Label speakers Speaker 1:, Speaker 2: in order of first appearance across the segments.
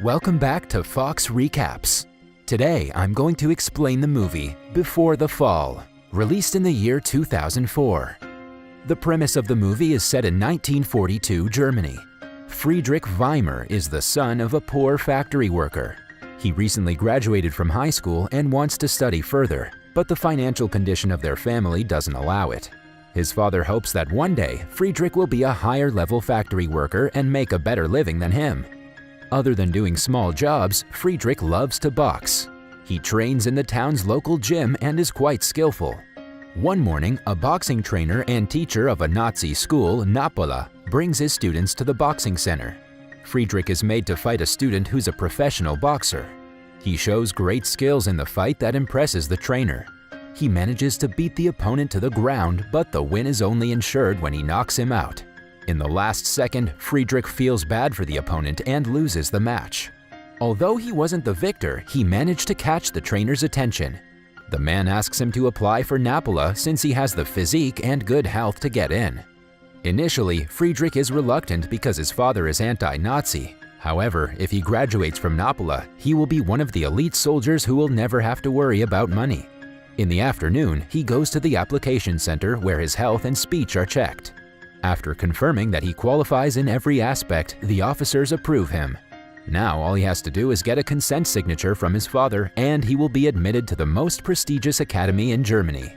Speaker 1: Welcome back to Fox Recaps. Today, I'm going to explain the movie Before the Fall, released in the year 2004. The premise of the movie is set in 1942 Germany. Friedrich Weimer is the son of a poor factory worker. He recently graduated from high school and wants to study further, but the financial condition of their family doesn't allow it. His father hopes that one day Friedrich will be a higher-level factory worker and make a better living than him. Other than doing small jobs, Friedrich loves to box. He trains in the town's local gym and is quite skillful. One morning, a boxing trainer and teacher of a Nazi school, Napola, brings his students to the boxing center. Friedrich is made to fight a student who's a professional boxer. He shows great skills in the fight that impresses the trainer. He manages to beat the opponent to the ground, but the win is only ensured when he knocks him out. In the last second, Friedrich feels bad for the opponent and loses the match. Although he wasn't the victor, he managed to catch the trainer's attention. The man asks him to apply for Napola since he has the physique and good health to get in. Initially, Friedrich is reluctant because his father is anti-Nazi. However, if he graduates from Napola, he will be one of the elite soldiers who will never have to worry about money. In the afternoon, he goes to the application center where his health and speech are checked. After confirming that he qualifies in every aspect, the officers approve him. Now all he has to do is get a consent signature from his father and he will be admitted to the most prestigious academy in Germany.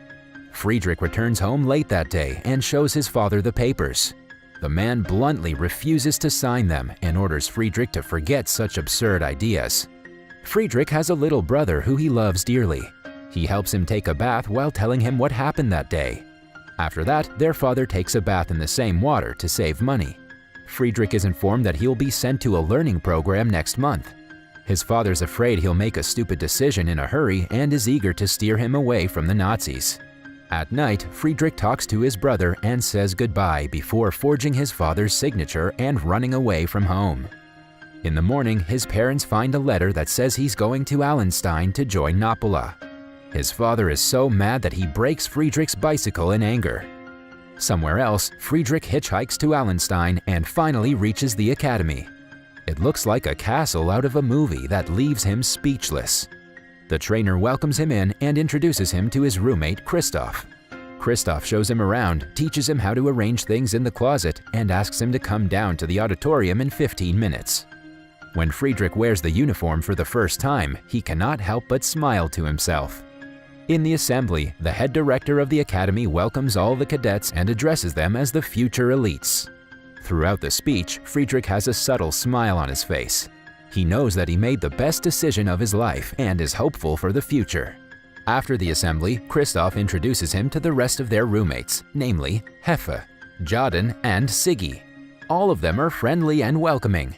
Speaker 1: Friedrich returns home late that day and shows his father the papers. The man bluntly refuses to sign them and orders Friedrich to forget such absurd ideas. Friedrich has a little brother who he loves dearly. He helps him take a bath while telling him what happened that day. After that, their father takes a bath in the same water to save money. Friedrich is informed that he'll be sent to a learning program next month. His father's afraid he'll make a stupid decision in a hurry and is eager to steer him away from the Nazis. At night, Friedrich talks to his brother and says goodbye before forging his father's signature and running away from home. In the morning, his parents find a letter that says he's going to Allenstein to join Napola. His father is so mad that he breaks Friedrich's bicycle in anger. Somewhere else, Friedrich hitchhikes to Allenstein and finally reaches the academy. It looks like a castle out of a movie that leaves him speechless. The trainer welcomes him in and introduces him to his roommate, Christoph. Christoph shows him around, teaches him how to arrange things in the closet, and asks him to come down to the auditorium in 15 minutes. When Friedrich wears the uniform for the first time, he cannot help but smile to himself. In the assembly, the head director of the academy welcomes all the cadets and addresses them as the future elites. Throughout the speech, Friedrich has a subtle smile on his face. He knows that he made the best decision of his life and is hopeful for the future. After the assembly, Christoph introduces him to the rest of their roommates, namely Heffe, Jaden, and Siggy. All of them are friendly and welcoming.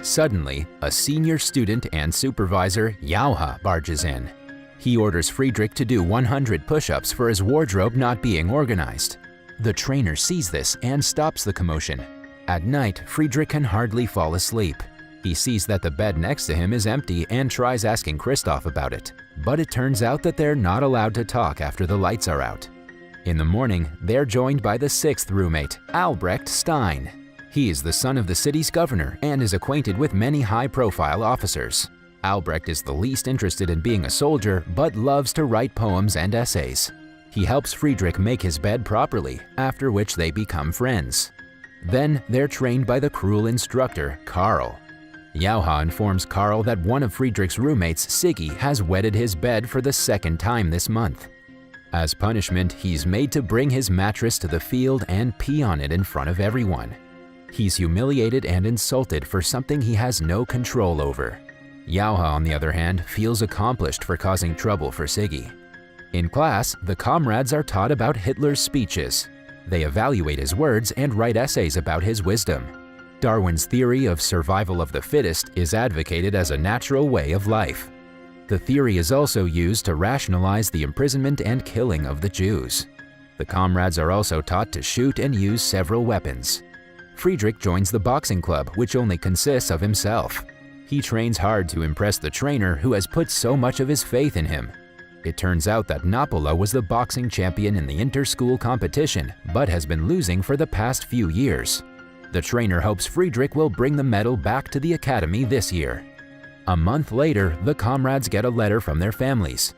Speaker 1: Suddenly, a senior student and supervisor, Jauha, barges in. He orders Friedrich to do 100 push-ups for his wardrobe not being organized. The trainer sees this and stops the commotion. At night, Friedrich can hardly fall asleep. He sees that the bed next to him is empty and tries asking Christoph about it, but it turns out that they're not allowed to talk after the lights are out. In the morning, they're joined by the sixth roommate, Albrecht Stein. He is the son of the city's governor and is acquainted with many high-profile officers. Albrecht is the least interested in being a soldier, but loves to write poems and essays. He helps Friedrich make his bed properly, after which they become friends. Then, they're trained by the cruel instructor, Karl. Jauha informs Karl that one of Friedrich's roommates, Siggy, has wetted his bed for the second time this month. As punishment, he's made to bring his mattress to the field and pee on it in front of everyone. He's humiliated and insulted for something he has no control over. Jauha, on the other hand, feels accomplished for causing trouble for Siggy. In class, the comrades are taught about Hitler's speeches. They evaluate his words and write essays about his wisdom. Darwin's theory of survival of the fittest is advocated as a natural way of life. The theory is also used to rationalize the imprisonment and killing of the Jews. The comrades are also taught to shoot and use several weapons. Friedrich joins the boxing club, which only consists of himself. He trains hard to impress the trainer who has put so much of his faith in him. It turns out that Napola was the boxing champion in the inter-school competition, but has been losing for the past few years. The trainer hopes Friedrich will bring the medal back to the academy this year. A month later, the comrades get a letter from their families.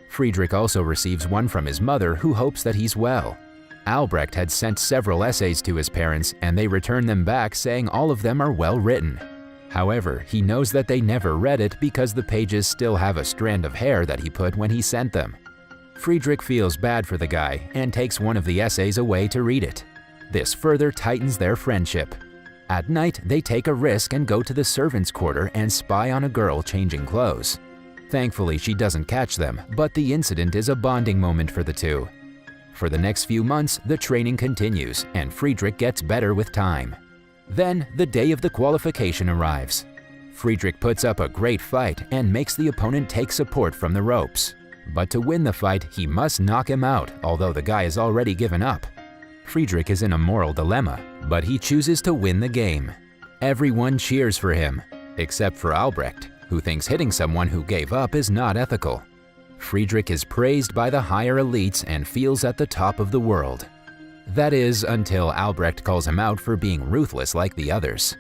Speaker 1: Friedrich also receives one from his mother, who hopes that he's well. Albrecht had sent several essays to his parents, and they return them back saying all of them are well written. However, he knows that they never read it because the pages still have a strand of hair that he put when he sent them. Friedrich feels bad for the guy and takes one of the essays away to read it. This further tightens their friendship. At night, they take a risk and go to the servants' quarter and spy on a girl changing clothes. Thankfully, she doesn't catch them, but the incident is a bonding moment for the two. For the next few months, the training continues, and Friedrich gets better with time. Then, the day of the qualification arrives. Friedrich puts up a great fight and makes the opponent take support from the ropes. But to win the fight, he must knock him out, although the guy has already given up. Friedrich is in a moral dilemma, but he chooses to win the game. Everyone cheers for him, except for Albrecht, who thinks hitting someone who gave up is not ethical. Friedrich is praised by the higher elites and feels at the top of the world. That is, until Albrecht calls him out for being ruthless like the others.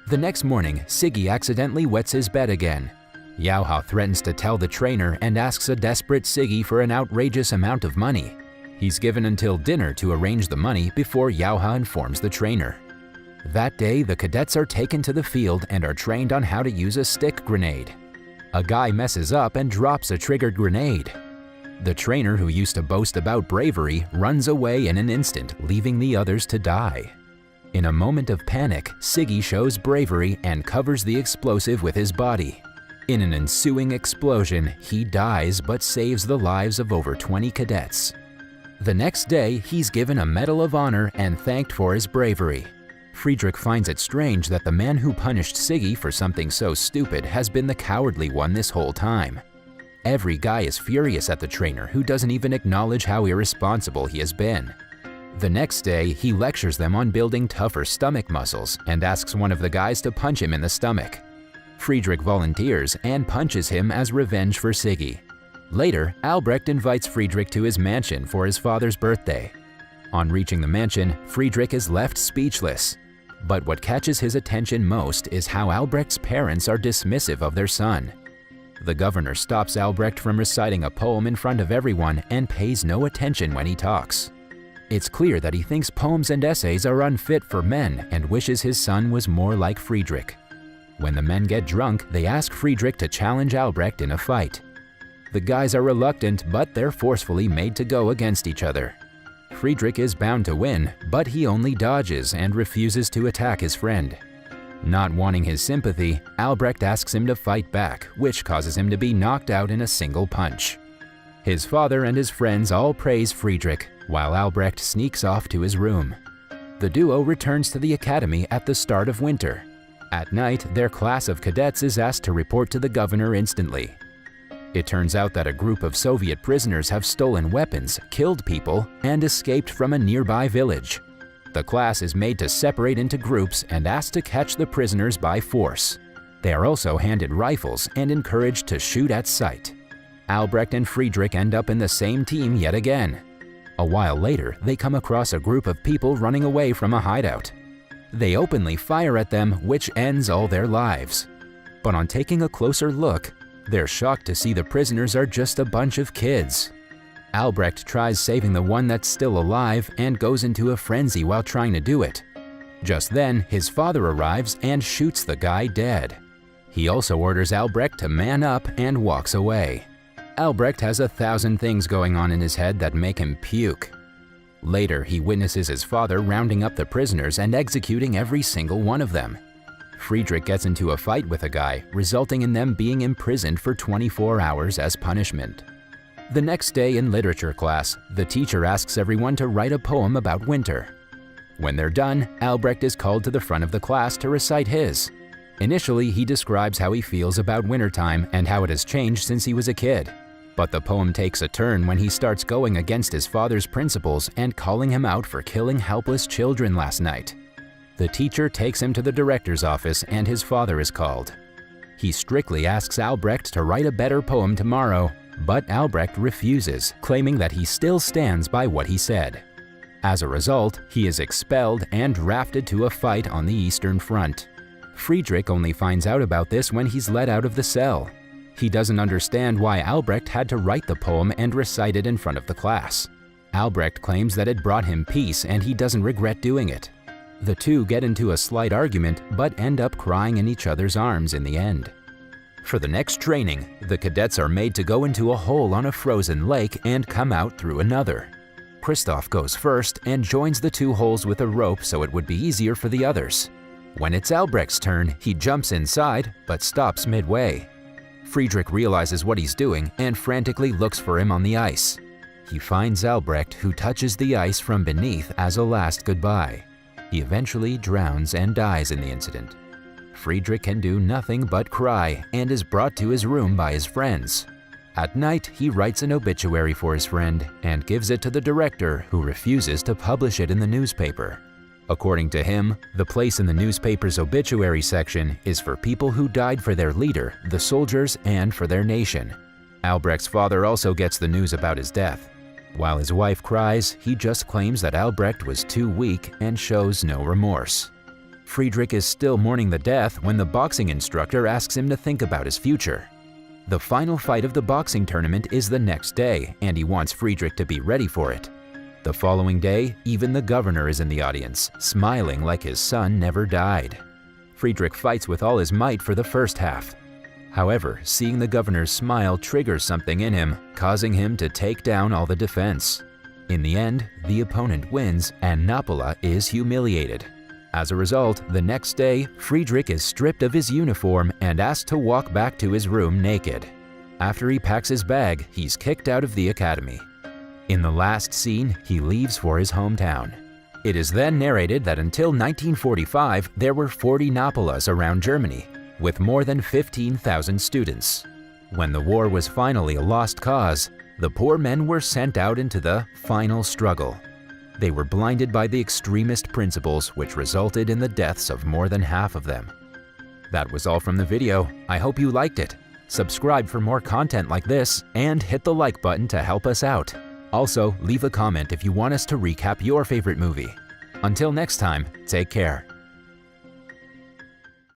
Speaker 1: The next morning, Siggy accidentally wets his bed again. Yauha threatens to tell the trainer and asks a desperate Siggy for an outrageous amount of money. He's given until dinner to arrange the money before Yauha informs the trainer. That day, the cadets are taken to the field and are trained on how to use a stick grenade. A guy messes up and drops a triggered grenade. The trainer, who used to boast about bravery, runs away in an instant, leaving the others to die. In a moment of panic, Siggy shows bravery and covers the explosive with his body. In an ensuing explosion, he dies but saves the lives of over 20 cadets. The next day, he's given a Medal of Honor and thanked for his bravery. Friedrich finds it strange that the man who punished Siggy for something so stupid has been the cowardly one this whole time. Every guy is furious at the trainer, who doesn't even acknowledge how irresponsible he has been. The next day, he lectures them on building tougher stomach muscles and asks one of the guys to punch him in the stomach. Friedrich volunteers and punches him as revenge for Siggy. Later, Albrecht invites Friedrich to his mansion for his father's birthday. On reaching the mansion, Friedrich is left speechless. But what catches his attention most is how Albrecht's parents are dismissive of their son. The governor stops Albrecht from reciting a poem in front of everyone and pays no attention when he talks. It's clear that he thinks poems and essays are unfit for men and wishes his son was more like Friedrich. When the men get drunk, they ask Friedrich to challenge Albrecht in a fight. The guys are reluctant, but they're forcefully made to go against each other. Friedrich is bound to win, but he only dodges and refuses to attack his friend. Not wanting his sympathy, Albrecht asks him to fight back, which causes him to be knocked out in a single punch. His father and his friends all praise Friedrich, while Albrecht sneaks off to his room. The duo returns to the academy at the start of winter. At night, their class of cadets is asked to report to the governor instantly. It turns out that a group of Soviet prisoners have stolen weapons, killed people, and escaped from a nearby village. The class is made to separate into groups and asked to catch the prisoners by force. They are also handed rifles and encouraged to shoot at sight. Albrecht and Friedrich end up in the same team yet again. A while later, they come across a group of people running away from a hideout. They openly fire at them, which ends all their lives. But on taking a closer look, they're shocked to see the prisoners are just a bunch of kids. Albrecht tries saving the one that's still alive and goes into a frenzy while trying to do it. Just then, his father arrives and shoots the guy dead. He also orders Albrecht to man up and walks away. Albrecht has 1,000 things going on in his head that make him puke. Later, he witnesses his father rounding up the prisoners and executing every single one of them. Friedrich gets into a fight with a guy, resulting in them being imprisoned for 24 hours as punishment. The next day in literature class, the teacher asks everyone to write a poem about winter. When they're done, Albrecht is called to the front of the class to recite his. Initially, he describes how he feels about wintertime and how it has changed since he was a kid. But the poem takes a turn when he starts going against his father's principles and calling him out for killing helpless children last night. The teacher takes him to the director's office and his father is called. He strictly asks Albrecht to write a better poem tomorrow, but Albrecht refuses, claiming that he still stands by what he said. As a result, he is expelled and drafted to a fight on the Eastern Front. Friedrich only finds out about this when he's let out of the cell. He doesn't understand why Albrecht had to write the poem and recite it in front of the class. Albrecht claims that it brought him peace and he doesn't regret doing it. The two get into a slight argument but end up crying in each other's arms in the end. For the next training, the cadets are made to go into a hole on a frozen lake and come out through another. Christoph goes first and joins the two holes with a rope so it would be easier for the others. When it's Albrecht's turn, he jumps inside but stops midway. Friedrich realizes what he's doing and frantically looks for him on the ice. He finds Albrecht, who touches the ice from beneath as a last goodbye. He eventually drowns and dies in the incident. Friedrich can do nothing but cry and is brought to his room by his friends. At night, he writes an obituary for his friend and gives it to the director, who refuses to publish it in the newspaper. According to him, the place in the newspaper's obituary section is for people who died for their leader, the soldiers, and for their nation. Albrecht's father also gets the news about his death. While his wife cries, he just claims that Albrecht was too weak and shows no remorse. Friedrich is still mourning the death when the boxing instructor asks him to think about his future. The final fight of the boxing tournament is the next day, and he wants Friedrich to be ready for it. The following day, even the governor is in the audience, smiling like his son never died. Friedrich fights with all his might for the first half. However, seeing the governor's smile triggers something in him, causing him to take down all the defense. In the end, the opponent wins and Napola is humiliated. As a result, the next day, Friedrich is stripped of his uniform and asked to walk back to his room naked. After he packs his bag, he's kicked out of the academy. In the last scene, he leaves for his hometown. It is then narrated that until 1945, there were 40 Napolas around Germany, with more than 15,000 students. When the war was finally a lost cause, the poor men were sent out into the final struggle. They were blinded by the extremist principles, which resulted in the deaths of more than half of them. That was all from the video. I hope you liked it. Subscribe for more content like this and hit the like button to help us out. Also, leave a comment if you want us to recap your favorite movie. Until next time, take care.